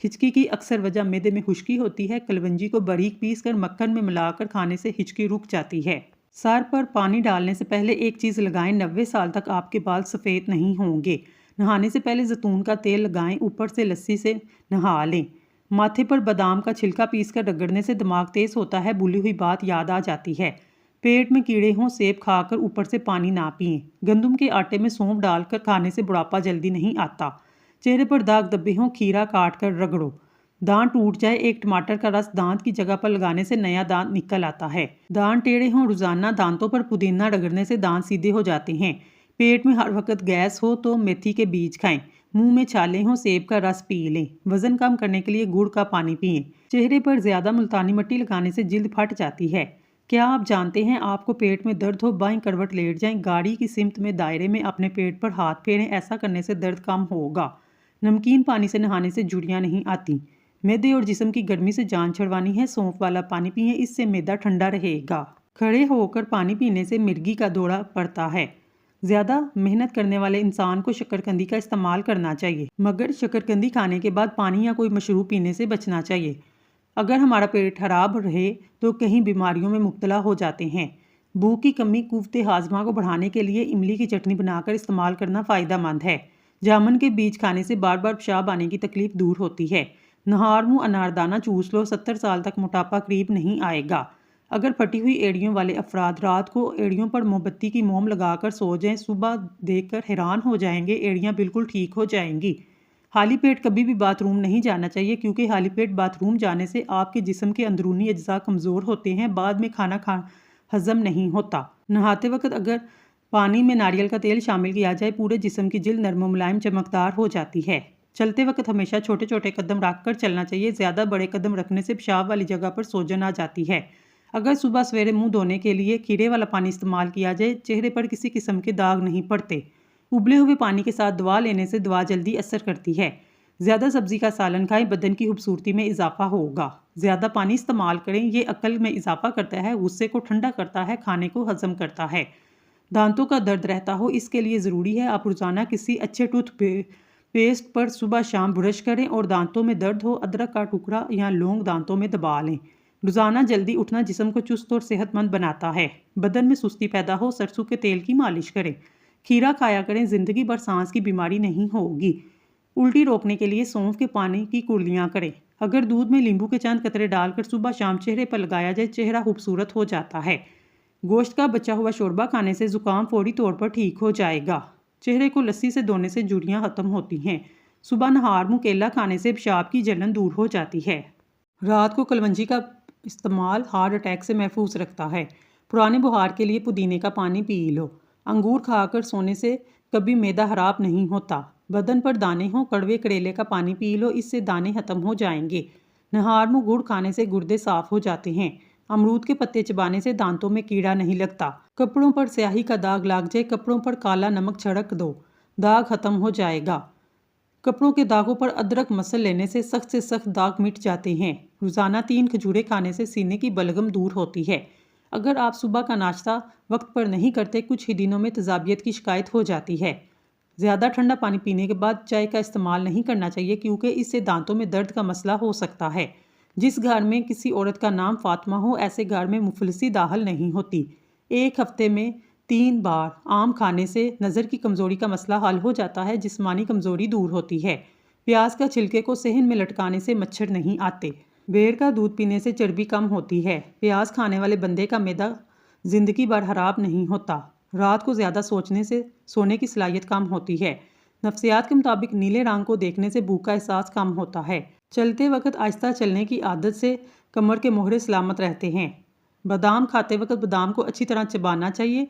ہچکی کی اکثر وجہ معدے میں خشکی ہوتی ہے۔ کلونجی کو باریک پیس کر مکھن میں ملا کر کھانے سے ہچکی رک جاتی ہے۔ سر پر پانی ڈالنے سے پہلے ایک چیز لگائیں، 90 سال تک آپ کے بال سفید نہیں ہوں گے۔ نہانے سے پہلے زیتون کا تیل لگائیں، اوپر سے لسی سے نہا لیں۔ ماتھے پر بادام کا چھلکا پیس کر رگڑنے سے دماغ تیز ہوتا ہے، بھولی ہوئی بات یاد آ جاتی ہے۔ پیٹ میں کیڑے ہوں، سیب کھا کر اوپر سے پانی نہ پئیں۔ گندم کے آٹے میں سونف ڈال کر کھانے سے بڑھاپا جلدی نہیں آتا۔ چہرے پر داغ دبے ہوں، کھیرا کاٹ کر رگڑو۔ دانت ٹوٹ جائے، ایک ٹماٹر کا رس دانت کی جگہ پر لگانے سے نیا دانت نکل آتا ہے۔ دانت ٹیڑھے ہوں، روزانہ دانتوں پر پودینہ رگڑنے سے دانت سیدھے ہو جاتے ہیں۔ پیٹ میں ہر وقت گیس ہو تو میتھی کے بیج کھائیں۔ منہ میں چھالے ہوں، سیب کا رس پی لیں۔ وزن کم کرنے کے لیے گڑ کا پانی پئیں۔ چہرے پر زیادہ ملتانی مٹی لگانے سے جلد پھٹ جاتی ہے۔ کیا آپ جانتے ہیں آپ کو پیٹ میں درد ہو، بائیں کروٹ لیٹ جائیں، گاڑی کی سمت میں دائرے میں اپنے پیٹ پر ہاتھ پھیریں، ایسا کرنے سے درد کم ہوگا۔ نمکین پانی سے نہانے سے جھریاں نہیں آتی۔ معدے اور جسم کی گرمی سے جان چھڑوانی ہے، سونف والا پانی پئیں، اس سے معدہ ٹھنڈا رہے گا۔ کھڑے ہو کر پانی پینے سے مرگی کا دورہ پڑتا ہے۔ زیادہ محنت کرنے والے انسان کو شکرقندی کا استعمال کرنا چاہیے، مگر شکرقندی کھانے کے بعد پانی یا کوئی مشروب پینے سے بچنا چاہیے۔ اگر ہمارا پیٹ خراب رہے تو کہیں بیماریوں میں مبتلا ہو جاتے ہیں۔ بھوک کی کمی قوت ہاضمہ کو بڑھانے کے لیے املی کی چٹنی بنا کر استعمال کرنا فائدہ مند ہے۔ جامن کے بیج کھانے سے بار بار پیشاب آنے کی تکلیف دور ہوتی ہے۔ نہار منہ اناردانہ چوس لو، 70 سال تک موٹاپا قریب نہیں آئے گا۔ اگر پھٹی ہوئی ایڑیوں والے افراد رات کو ایڑیوں پر موم بتی کی موم لگا کر سو جائیں، صبح دیکھ کر حیران ہو جائیں گے، ایڑیاں بالکل ٹھیک ہو جائیں گی۔ خالی پیٹ کبھی بھی باتھ روم نہیں جانا چاہیے، کیونکہ خالی پیٹ باتھ روم جانے سے آپ کے جسم کے اندرونی اجزاء کمزور ہوتے ہیں، بعد میں کھانا ہضم نہیں ہوتا۔ نہاتے وقت اگر پانی میں ناریل کا تیل شامل کیا جائے، پورے جسم کی جلد نرم و ملائم چمکدار ہو جاتی ہے۔ چلتے وقت ہمیشہ چھوٹے چھوٹے قدم رکھ کر چلنا چاہیے، زیادہ بڑے قدم رکھنے سے پیشاب والی جگہ پر سوجن آ جاتی ہے۔ اگر صبح سویرے منہ دھونے کے لیے کھیرے والا پانی استعمال کیا جائے، چہرے پر کسی قسم کے داغ نہیں پڑتے۔ ابلے ہوئے پانی کے ساتھ دوا لینے سے دوا جلدی اثر کرتی ہے۔ زیادہ سبزی کا سالن کھائیں، بدن کی خوبصورتی میں اضافہ ہوگا۔ زیادہ پانی استعمال کریں، یہ عقل میں اضافہ کرتا ہے، غصے کو ٹھنڈا کرتا ہے، کھانے کو ہضم کرتا ہے۔ دانتوں کا درد رہتا ہو، اس کے لیے ضروری ہے آپ روزانہ کسی اچھے ٹوتھ پیسٹ پر صبح شام برش کریں، اور دانتوں میں درد ہو ادرک کا ٹکڑا یا لونگ دانتوں میں دبا لیں۔ روزانہ جلدی اٹھنا جسم کو چست اور صحت مند بناتا ہے۔ بدن میں سستی پیدا ہو، سرسوں کے تیل کی مالش کریں۔ کھیرا کھایا کریں، زندگی بھر سانس کی بیماری نہیں ہوگی۔ الٹی روکنے کے لیے سونف کے پانی کی کرلیاں کریں۔ اگر دودھ میں لیمبو کے چند قطرے ڈال کر صبح شام چہرے پر لگایا جائے، چہرہ خوبصورت ہو جاتا ہے۔ گوشت کا بچا ہوا شوربہ کھانے سے زکام فوری طور پر ٹھیک ہو جائے گا۔ چہرے کو لسی سے دھونے سے جھریاں ختم ہوتی ہیں۔ صبح نہار منہ کیلا کھانے سے پیشاب کی جلن دور ہو جاتی ہے۔ رات کو کلونجی کا استعمال ہارٹ اٹیک سے محفوظ رکھتا ہے۔ پرانے بخار کے لیے پودینے کا پانی پی لو۔ انگور کھا کر سونے سے کبھی معدہ خراب نہیں ہوتا۔ بدن پر دانے ہوں، کڑوے کریلے کا پانی پی لو، اس سے دانے ختم ہو جائیں گے۔ نہار منہ گڑ کھانے سے گردے صاف ہو جاتے ہیں۔ امرود کے پتے چبانے سے دانتوں میں کیڑا نہیں لگتا۔ کپڑوں پر سیاہی کا داغ لگ جائے، کپڑوں پر کالا نمک چھڑک دو، داغ ختم ہو جائے گا۔ کپڑوں کے داغوں پر ادرک مسل لینے سے سخت داغ مٹ جاتے ہیں۔ روزانہ 3 کھجوریں کھانے سے سینے کی بلغم دور ہوتی ہے۔ اگر آپ صبح کا ناشتہ وقت پر نہیں کرتے، کچھ ہی دنوں میں تیزابیت کی شکایت ہو جاتی ہے۔ زیادہ ٹھنڈا پانی پینے کے بعد چائے کا استعمال نہیں کرنا چاہیے، کیونکہ اس سے دانتوں میں درد کا مسئلہ ہو سکتا ہے۔ جس گھر میں کسی عورت کا نام فاطمہ ہو، ایسے گھر میں مفلسی داخل نہیں ہوتی۔ ایک ہفتے میں 3 بار آم کھانے سے نظر کی کمزوری کا مسئلہ حل ہو جاتا ہے، جسمانی کمزوری دور ہوتی ہے۔ پیاز کا چھلکے کو صحن میں لٹکانے سے مچھر نہیں آتے۔ بھیڑ کا دودھ پینے سے چربی کم ہوتی ہے۔ پیاز کھانے والے بندے کا معدہ زندگی بھر خراب نہیں ہوتا۔ رات کو زیادہ سوچنے سے سونے کی صلاحیت کم ہوتی ہے۔ نفسیات کے مطابق نیلے رنگ کو دیکھنے سے بھوک کا احساس کم ہوتا ہے۔ چلتے وقت آہستہ چلنے کی عادت سے کمر کے موہرے سلامت رہتے ہیں۔ بادام کھاتے وقت بادام کو اچھی طرح چبانا چاہیے،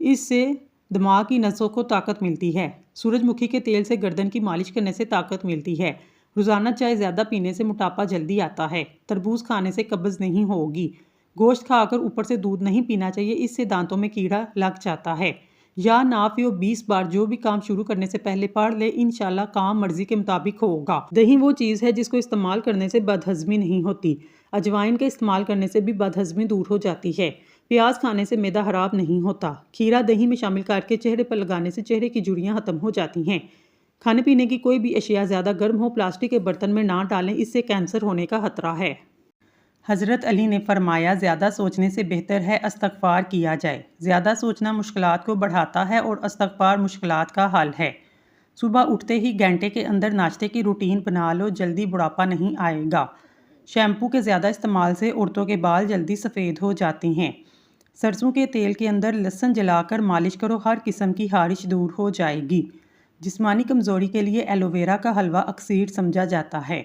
اس سے دماغ کی نسوں کو طاقت ملتی ہے۔ سورج مکھی کے تیل سے گردن کی مالش کرنے سے طاقت ملتی ہے۔ روزانہ چائے زیادہ پینے سے موٹاپا جلدی آتا ہے۔ تربوز کھانے سے قبض نہیں ہوگی۔ گوشت کھا کر اوپر سے دودھ نہیں پینا چاہیے، اس سے دانتوں میں کیڑا لگ جاتا ہے۔ یا نافع 20 بار جو بھی کام شروع کرنے سے پہلے پڑھ لے، انشاءاللہ کام مرضی کے مطابق ہوگا۔ دہی وہ چیز ہے جس کو استعمال کرنے سے بدہضمی نہیں ہوتی۔ اجوائن کا استعمال کرنے سے بھی بدہضمی دور ہو جاتی ہے۔ پیاز کھانے سے معدہ خراب نہیں ہوتا۔ کھیرا دہی میں شامل کر کے چہرے پر لگانے سے چہرے کی جھریاں ختم ہو جاتی ہیں۔ کھانے پینے کی کوئی بھی اشیاء زیادہ گرم ہو پلاسٹک کے برتن میں نہ ڈالیں، اس سے کینسر ہونے کا خطرہ ہے۔ حضرت علی نے فرمایا زیادہ سوچنے سے بہتر ہے استغفار کیا جائے۔ زیادہ سوچنا مشکلات کو بڑھاتا ہے اور استغفار مشکلات کا حل ہے۔ صبح اٹھتے ہی گھنٹے کے اندر ناشتے کی روٹین بنا لو، جلدی بڑھاپا نہیں آئے گا۔ شیمپو کے زیادہ استعمال سے عورتوں کے بال جلدی سفید ہو جاتے ہیں۔ سرسوں کے تیل کے اندر لہسن جلا کر مالش کرو، ہر قسم کی خارش دور ہو جائے گی۔ جسمانی کمزوری کے لیے ایلو ویرا کا حلوہ اکسیر سمجھا جاتا ہے۔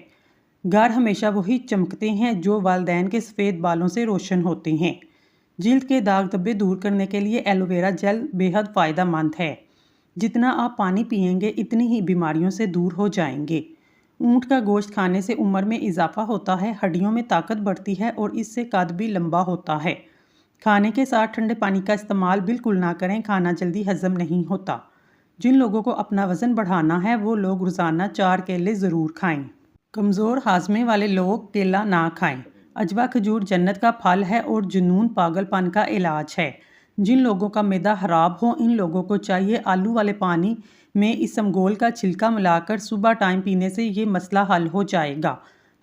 گھر ہمیشہ وہی چمکتے ہیں جو والدین کے سفید بالوں سے روشن ہوتے ہیں۔ جلد کے داغ دھبے دور کرنے کے لیے ایلو ویرا جیل بے حد فائدہ مند ہے۔ جتنا آپ پانی پئیں گے اتنی ہی بیماریوں سے دور ہو جائیں گے۔ اونٹ کا گوشت کھانے سے عمر میں اضافہ ہوتا ہے، ہڈیوں میں طاقت بڑھتی ہے اور اس سے قد بھی لمبا ہوتا ہے۔ کھانے کے ساتھ ٹھنڈے پانی کا استعمال بالکل نہ کریں، کھانا جلدی ہضم نہیں ہوتا۔ جن لوگوں کو اپنا وزن بڑھانا ہے وہ لوگ روزانہ 4 کیلے ضرور کھائیں۔ کمزور ہاضمے والے لوگ کیلا نہ کھائیں۔ اجوا کھجور جنت کا پھل ہے اور جنون پاگل پن کا علاج ہے۔ جن لوگوں کا معدہ خراب ہو ان لوگوں کو چاہیے آلو والے پانی میں اسمگول کا چھلکا ملا کر صبح ٹائم پینے سے یہ مسئلہ حل ہو جائے گا۔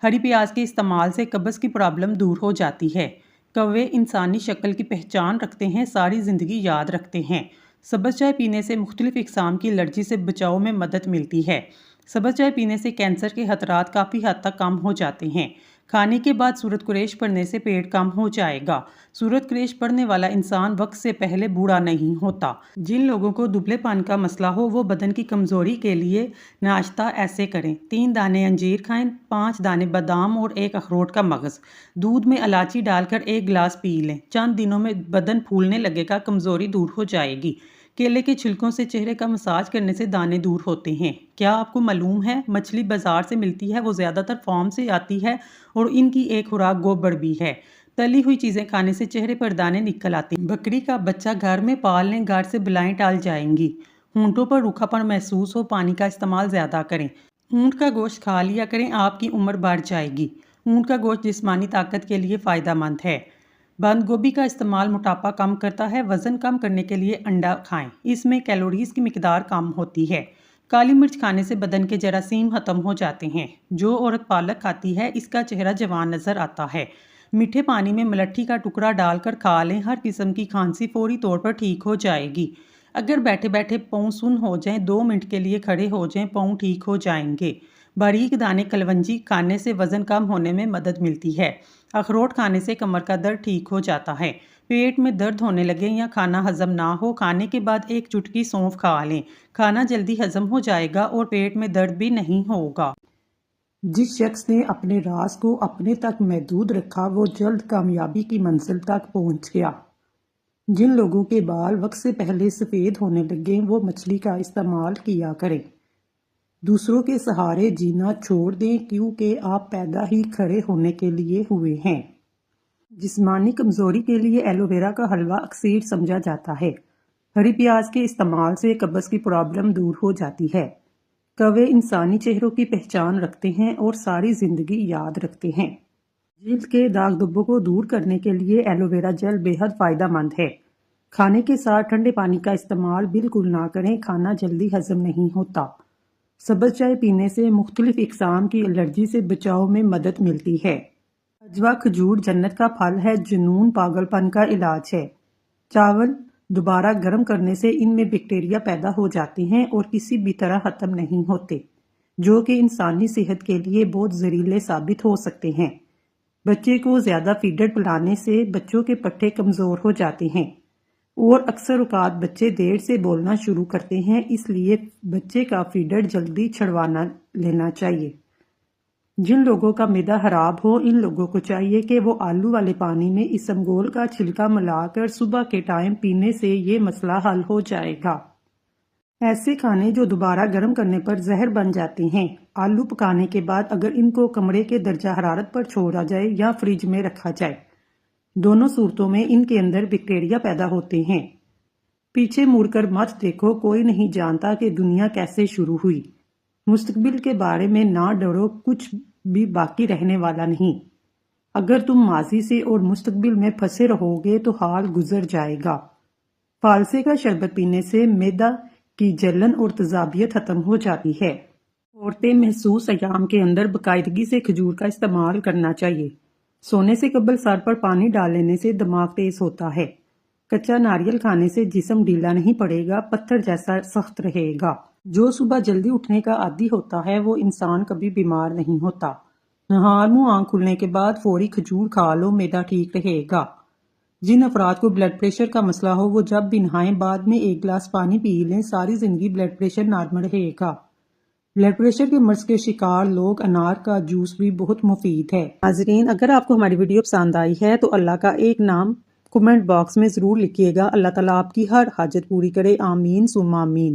ہری پیاز کے استعمال سے قبض کی پرابلم دور ہو جاتی ہے۔ کوے انسانی شکل کی پہچان رکھتے ہیں، ساری زندگی یاد رکھتے ہیں۔ سبز چائے پینے سے مختلف اقسام کی الرجی سے بچاؤ میں مدد ملتی ہے۔ سبز چائے پینے سے کینسر کے خطرات کافی حد تک کم ہو جاتے ہیں۔ کھانے کے بعد سورت قریش پڑھنے سے پیٹ کم ہو جائے گا۔ سورت قریش پڑھنے والا انسان وقت سے پہلے بوڑھا نہیں ہوتا۔ جن لوگوں کو دبلے پن کا مسئلہ ہو وہ بدن کی کمزوری کے لیے ناشتہ ایسے کریں: 3 دانے انجیر کھائیں، 5 دانے بادام اور 1 اخروٹ کا مغز۔ دودھ میں الائچی ڈال کر 1 گلاس پی لیں۔ چند دنوں میں بدن پھولنے لگے گا، کمزوری دور ہو جائے گی۔ کیلے کے چھلکوں سے چہرے کا مساج کرنے سے دانے دور ہوتے ہیں۔ کیا آپ کو معلوم ہے مچھلی بازار سے ملتی ہے وہ زیادہ تر فارم سے آتی ہے اور ان کی ایک خوراک گوبر بھی ہے۔ تلی ہوئی چیزیں کھانے سے چہرے پر دانے نکل آتے ہیں۔ بکری کا بچہ گھر میں پال لیں، گھر سے بلائیں ٹال جائیں گی۔ ہونٹوں پر روکھا پن محسوس ہو پانی کا استعمال زیادہ کریں۔ اونٹ کا گوشت کھا لیا کریں، آپ کی عمر بڑھ جائے گی۔ اونٹ کا گوشت جسمانی طاقت کے لیے فائدہ مند ہے۔ بند گوبھی کا استعمال موٹاپا کم کرتا ہے۔ وزن کم کرنے کے لیے انڈا کھائیں، اس میں کیلوریز کی مقدار کم ہوتی ہے۔ کالی مرچ کھانے سے بدن کے جراثیم ختم ہو جاتے ہیں۔ جو عورت پالک کھاتی ہے اس کا چہرہ جوان نظر آتا ہے۔ میٹھے پانی میں ملٹھی کا ٹکڑا ڈال کر کھا لیں، ہر قسم کی کھانسی فوری طور پر ٹھیک ہو جائے گی۔ اگر بیٹھے بیٹھے پاؤں سن ہو جائیں 2 منٹ کے لیے کھڑے ہو جائیں، پاؤں ٹھیک ہو جائیں گے۔ باریک دانے کلونجی کھانے سے وزن کم ہونے میں مدد ملتی ہے۔ اخروٹ کھانے سے کمر کا درد ٹھیک ہو جاتا ہے۔ پیٹ میں درد ہونے لگے یا کھانا ہضم نہ ہو، کھانے کے بعد 1 چٹکی سونف کھا لیں، کھانا جلدی ہضم ہو جائے گا اور پیٹ میں درد بھی نہیں ہوگا۔ جس شخص نے اپنے راز کو اپنے تک محدود رکھا وہ جلد کامیابی کی منزل تک پہنچ گیا۔ جن لوگوں کے بال وقت سے پہلے سفید ہونے لگے وہ مچھلی کا استعمال کیا کریں۔ دوسروں کے سہارے جینا چھوڑ دیں کیونکہ آپ پیدا ہی کھڑے ہونے کے لیے ہوئے ہیں۔ جسمانی کمزوری کے لیے ایلو ویرا کا حلوہ اکسیر سمجھا جاتا ہے۔ ہری پیاز کے استعمال سے قبض کی پرابلم دور ہو جاتی ہے۔ کوے انسانی چہروں کی پہچان رکھتے ہیں اور ساری زندگی یاد رکھتے ہیں۔ جلد کے داغ دھبوں کو دور کرنے کے لیے ایلو ویرا جیل بے حد فائدہ مند ہے۔ کھانے کے ساتھ ٹھنڈے پانی کا استعمال بالکل نہ کریں، کھانا جلدی ہضم نہیں ہوتا۔ سبز چائے پینے سے مختلف اقسام کی الرجی سے بچاؤ میں مدد ملتی ہے۔ اجوا کھجور جنت کا پھل ہے، جنون پاگل پن کا علاج ہے۔ چاول دوبارہ گرم کرنے سے ان میں بیکٹیریا پیدا ہو جاتے ہیں اور کسی بھی طرح ختم نہیں ہوتے، جو کہ انسانی صحت کے لیے بہت زہریلے ثابت ہو سکتے ہیں۔ بچے کو زیادہ فیڈر پلانے سے بچوں کے پٹھے کمزور ہو جاتے ہیں اور اکثر اوقات بچے دیر سے بولنا شروع کرتے ہیں، اس لیے بچے کا فیڈر جلدی چھڑوانا لینا چاہیے۔ جن لوگوں کا معدہ خراب ہو ان لوگوں کو چاہیے کہ وہ آلو والے پانی میں اسمگول کا چھلکا ملا کر صبح کے ٹائم پینے سے یہ مسئلہ حل ہو جائے گا۔ ایسے کھانے جو دوبارہ گرم کرنے پر زہر بن جاتے ہیں، آلو پکانے کے بعد اگر ان کو کمرے کے درجہ حرارت پر چھوڑا جائے یا فریج میں رکھا جائے، دونوں صورتوں میں ان کے اندر بیکٹیریا پیدا ہوتے ہیں۔ پیچھے مڑ کر مت دیکھو، کوئی نہیں جانتا کہ دنیا کیسے شروع ہوئی۔ مستقبل کے بارے میں نہ ڈرو، کچھ بھی باقی رہنے والا نہیں۔ اگر تم ماضی سے اور مستقبل میں پھنسے رہو گے تو حال گزر جائے گا۔ فالسے کا شربت پینے سے معدہ کی جلن اور تیزابیت ختم ہو جاتی ہے۔ عورتیں محسوس ایام کے اندر باقاعدگی سے کھجور کا استعمال کرنا چاہیے۔ سونے سے قبل سر پر پانی ڈال لینے سے دماغ تیز ہوتا ہے۔ کچا ناریل کھانے سے جسم ڈھیلا نہیں پڑے گا، پتھر جیسا سخت رہے گا۔ جو صبح جلدی اٹھنے کا عادی ہوتا ہے وہ انسان کبھی بیمار نہیں ہوتا۔ نہار منہ آنکھ کھلنے کے بعد فوری کھجور کھا لو، معدہ ٹھیک رہے گا۔ جن افراد کو بلڈ پریشر کا مسئلہ ہو وہ جب بھی نہائیں بعد میں 1 گلاس پانی پی لیں، ساری زندگی بلڈ پریشر نارمل رہے گا۔ بلڈ پریشر کے مرض کے شکار لوگ انار کا جوس بھی بہت مفید ہے۔ ناظرین، اگر آپ کو ہماری ویڈیو پسند آئی ہے تو اللہ کا ایک نام کمنٹ باکس میں ضرور لکھیے گا۔ اللہ تعالیٰ آپ کی ہر حاجت پوری کرے، آمین ثم آمین۔